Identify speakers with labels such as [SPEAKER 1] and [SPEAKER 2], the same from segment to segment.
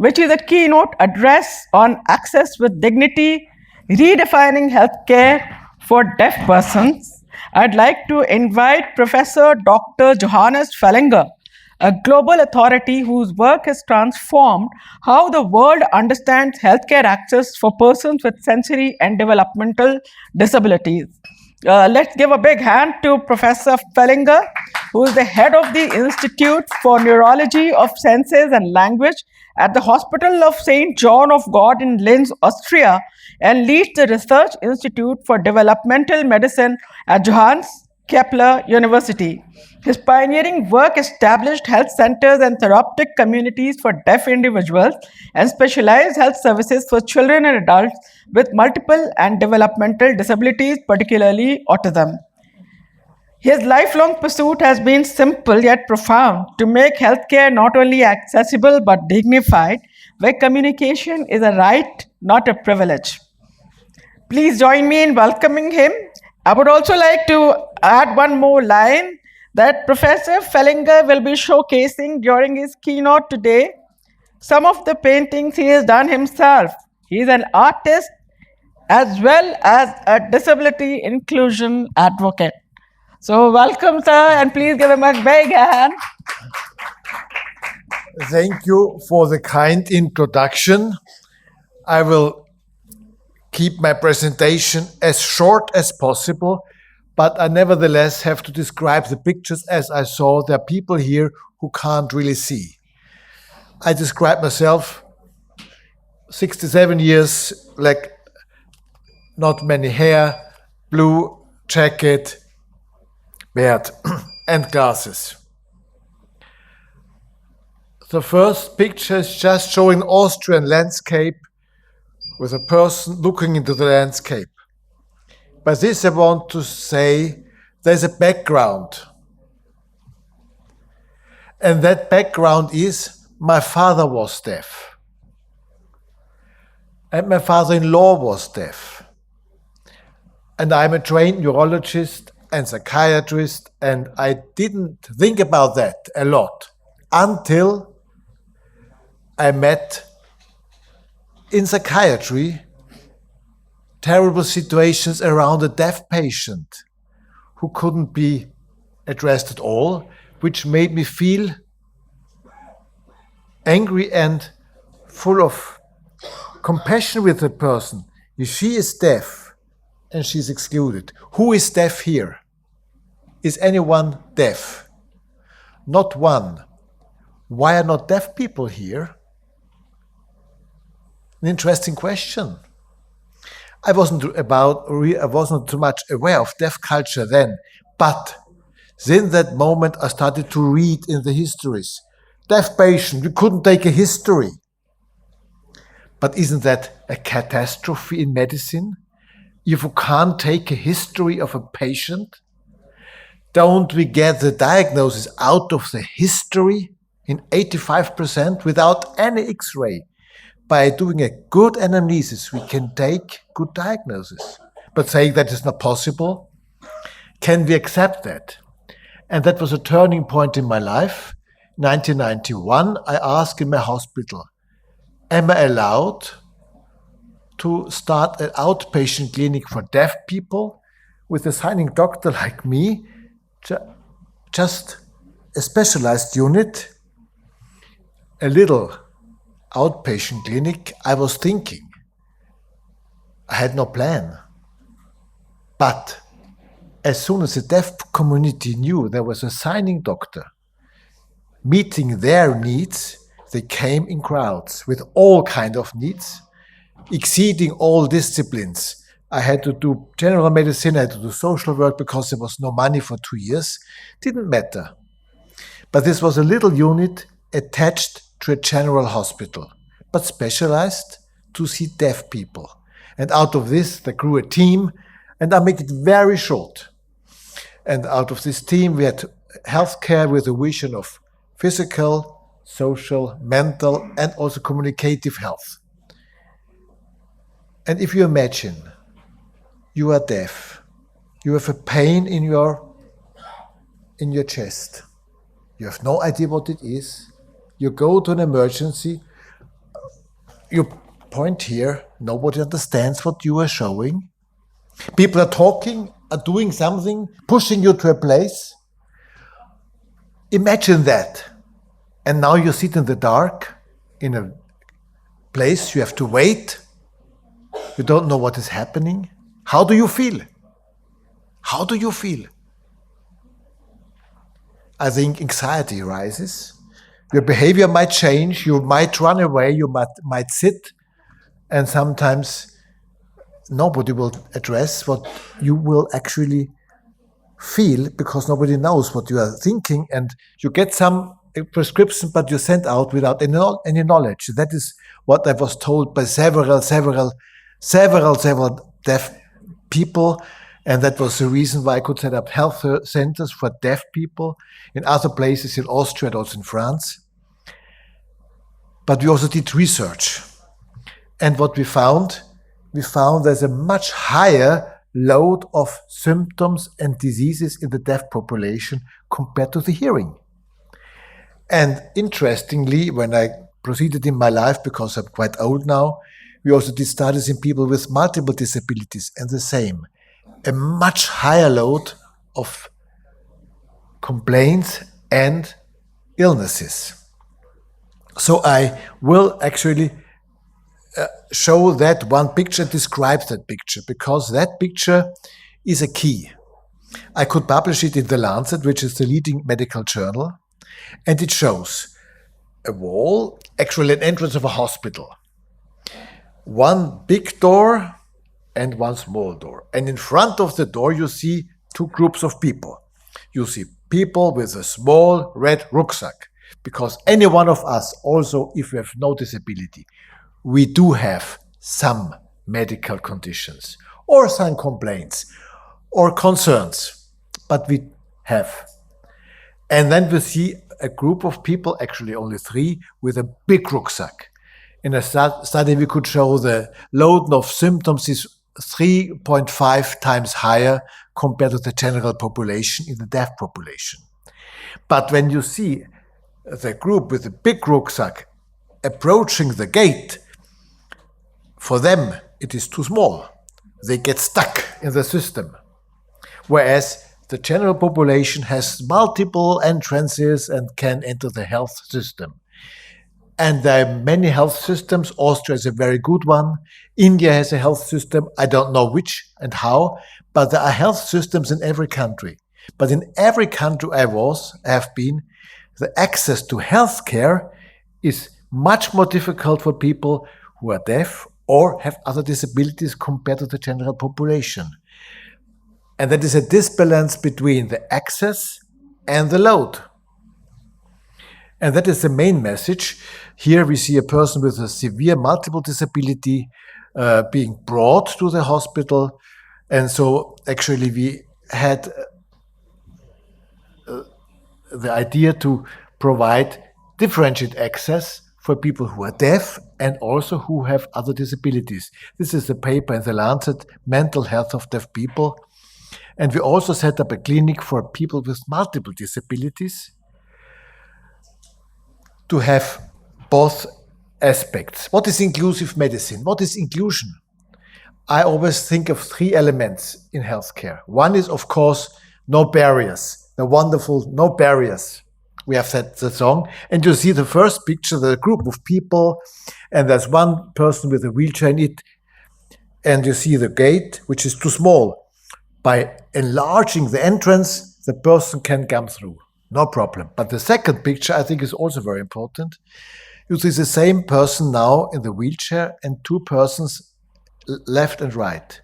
[SPEAKER 1] which is a keynote address on access with dignity, redefining healthcare for deaf persons. I'd like to invite Professor Dr. Johannes Fellinger, a global authority whose work has transformed how the world understands healthcare access for persons with sensory and developmental disabilities. Let's give a big hand to Professor Fellinger, who is the head of the Institute for Neurology of Senses and Language at the Hospital of St. John of God in Linz, Austria, and leads the Research Institute for Developmental Medicine at Johannes Kepler University. His pioneering work established health centers and therapeutic communities for deaf individuals and specialized health services for children and adults with multiple and developmental disabilities, particularly autism. His lifelong pursuit has been simple yet profound: to make healthcare not only accessible but dignified, where communication is a right, not a privilege. Please join me in welcoming him. I would also like to add one more line that Professor Fellinger will be showcasing during his keynote today some of the paintings he has done himself. He is an artist as well as a disability inclusion advocate. So welcome, sir, and please give him a big hand.
[SPEAKER 2] Thank you for the kind introduction. I will keep my presentation as short as possible, but I nevertheless have to describe the pictures as I saw. There are people here who can't really see. I describe myself 67 years, like not many hair, blue jacket, beard, and glasses. The first picture is just showing Austrian landscape with a person looking into the landscape. By this I want to say there's a background. And that background is my father was deaf. And my father-in-law was deaf. And I'm a trained neurologist and psychiatrist, and I didn't think about that a lot until I met in psychiatry terrible situations around a deaf patient who couldn't be addressed at all, which made me feel angry and full of compassion with the person. If she is deaf and she's excluded, who is deaf here? Is anyone deaf? Not one. Why are not deaf people here? An interesting question. I wasn't too much aware of deaf culture then, but since that moment I started to read in the histories. Deaf patient, we couldn't take a history. But isn't that a catastrophe in medicine? If you can't take a history of a patient, don't we get the diagnosis out of the history in 85% without any X-ray? By doing a good anamnesis, we can take good diagnosis. But saying that is not possible, can we accept that? And that was a turning point in my life. 1991, I asked in my hospital, am I allowed to start an outpatient clinic for deaf people with a signing doctor like me, just a specialized unit, a little outpatient clinic? I was thinking. I had no plan. But as soon as the deaf community knew there was a signing doctor meeting their needs, they came in crowds with all kinds of needs, exceeding all disciplines. I had to do general medicine, I had to do social work because there was no money for 2 years. Didn't matter. But this was a little unit attached to a general hospital, but specialized to see deaf people. And out of this, there grew a team, and I'll make it very short. And out of this team, we had healthcare with a vision of physical, social, mental, and also communicative health. And if you imagine you are deaf, you have a pain in your chest, you have no idea what it is, you go to an emergency, you point here, nobody understands what you are showing. People are talking, are doing something, pushing you to a place. Imagine that. And now you sit in the dark in a place, you have to wait. You don't know what is happening. How do you feel? How do you feel? I think anxiety rises. Your behavior might change. You might run away. You might sit. And sometimes nobody will address what you will actually feel because nobody knows what you are thinking. And you get some prescription, but you send out without any knowledge. That is what I was told by several deaf people. And that was the reason why I could set up health centers for deaf people in other places in Austria and also in France. But we also did research. And what we found there's a much higher load of symptoms and diseases in the deaf population compared to the hearing. And interestingly, when I proceeded in my life, because I'm quite old now, we also did studies in people with multiple disabilities, and the same. A much higher load of complaints and illnesses. So I will actually show that one picture, describes that picture, because that picture is a key. I could publish it in The Lancet, which is the leading medical journal, and it shows a wall, actually an entrance of a hospital. One big door and one small door. And in front of the door, you see two groups of people. You see people with a small red rucksack, because any one of us, also if we have no disability, we do have some medical conditions or some complaints or concerns, but we have. And then we see a group of people, actually only 3, with a big rucksack. In a study, we could show the load of symptoms is 3.5 times higher compared to the general population in the deaf population. But when you see the group with the big rucksack approaching the gate, for them it is too small. They get stuck in the system. Whereas the general population has multiple entrances and can enter the health system. And there are many health systems. Austria is a very good one. India has a health system. I don't know which and how, but there are health systems in every country. But in every country I have been, the access to healthcare is much more difficult for people who are deaf or have other disabilities compared to the general population. And that is a disbalance between the access and the load. And that is the main message. Here we see a person with a severe multiple disability being brought to the hospital. And so actually we had the idea to provide differentiated access for people who are deaf and also who have other disabilities. This is a paper in The Lancet, Mental Health of Deaf People. And we also set up a clinic for people with multiple disabilities to have both aspects. What is inclusive medicine? What is inclusion? I always think of 3 elements in healthcare. One is, of course, no barriers. The wonderful no barriers. We have that the song. And you see the first picture, the group of people, and there's one person with a wheelchair in it. And you see the gate, which is too small. By enlarging the entrance, the person can come through. No problem. But the second picture, I think, is also very important. You see the same person now in the wheelchair and 2 persons left and right.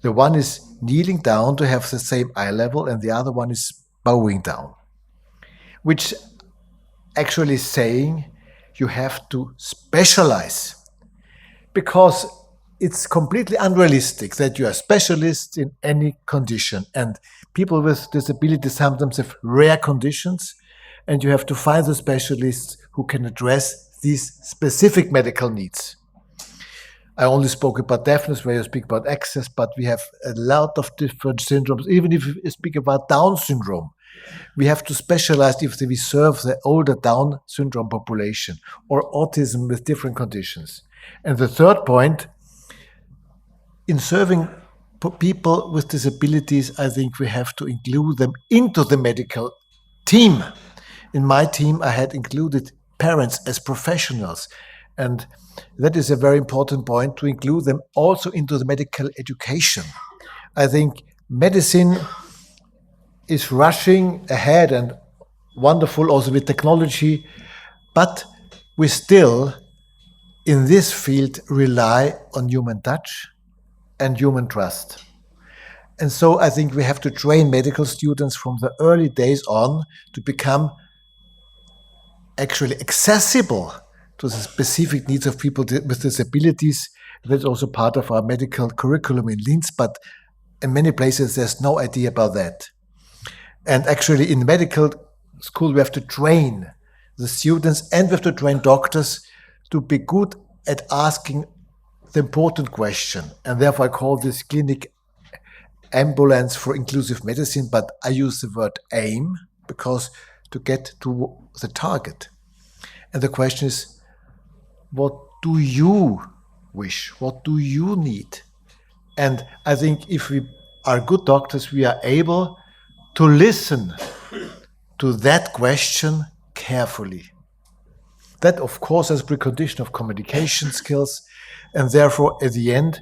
[SPEAKER 2] The one is kneeling down to have the same eye level and the other one is bowing down, which actually is saying you have to specialize, because it's completely unrealistic that you are specialists in any condition. And people with disabilities sometimes have rare conditions, and you have to find the specialists who can address these specific medical needs. I only spoke about deafness, where you speak about access, but we have a lot of different syndromes. Even if you speak about Down syndrome, We have to specialize if we serve the older Down syndrome population or autism with different conditions. And the third point, in serving people with disabilities, I think we have to include them into the medical team. In my team, I had included parents as professionals. And that is a very important point, to include them also into the medical education. I think medicine is rushing ahead and wonderful also with technology, but we still, in this field, rely on human touch and human trust. And so I think we have to train medical students from the early days on to become actually accessible to the specific needs of people with disabilities. That's also part of our medical curriculum in Linz, but in many places there's no idea about that. And actually in medical school we have to train the students and we have to train doctors to be good at asking the important question. And therefore I call this clinic ambulance for inclusive medicine, but I use the word aim because to get to the target. And the question is, what do you wish? What do you need? And I think if we are good doctors, we are able to listen to that question carefully. That, of course, is a precondition of communication skills. And therefore, at the end,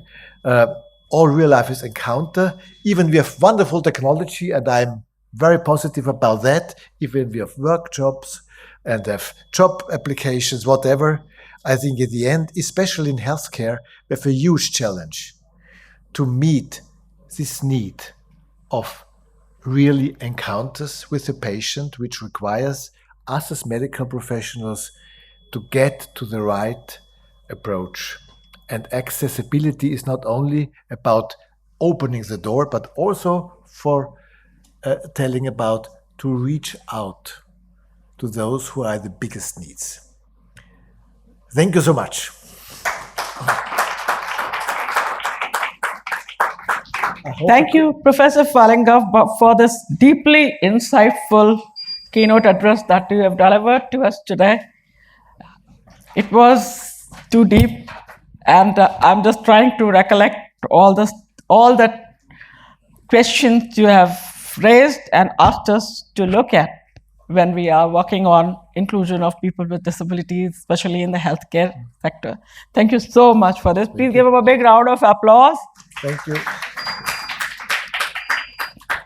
[SPEAKER 2] all real life is encounter. Even we have wonderful technology, and I'm very positive about that. Even we have workshops and have job applications, whatever. I think at the end, especially in healthcare, we have a huge challenge to meet this need of really encounters with the patient, which requires us as medical professionals to get to the right approach. And accessibility is not only about opening the door, but also for telling about to reach out to those who are the biggest needs. Thank you so much.
[SPEAKER 1] Thank you, Professor Fallingoff, for this deeply insightful keynote address that you have delivered to us today. It was too deep, and I'm just trying to recollect all the questions you have raised and asked us to look at when we are working on inclusion of people with disabilities, especially in the healthcare sector. Thank you so much for this. Please give them a big round of applause.
[SPEAKER 2] Thank you.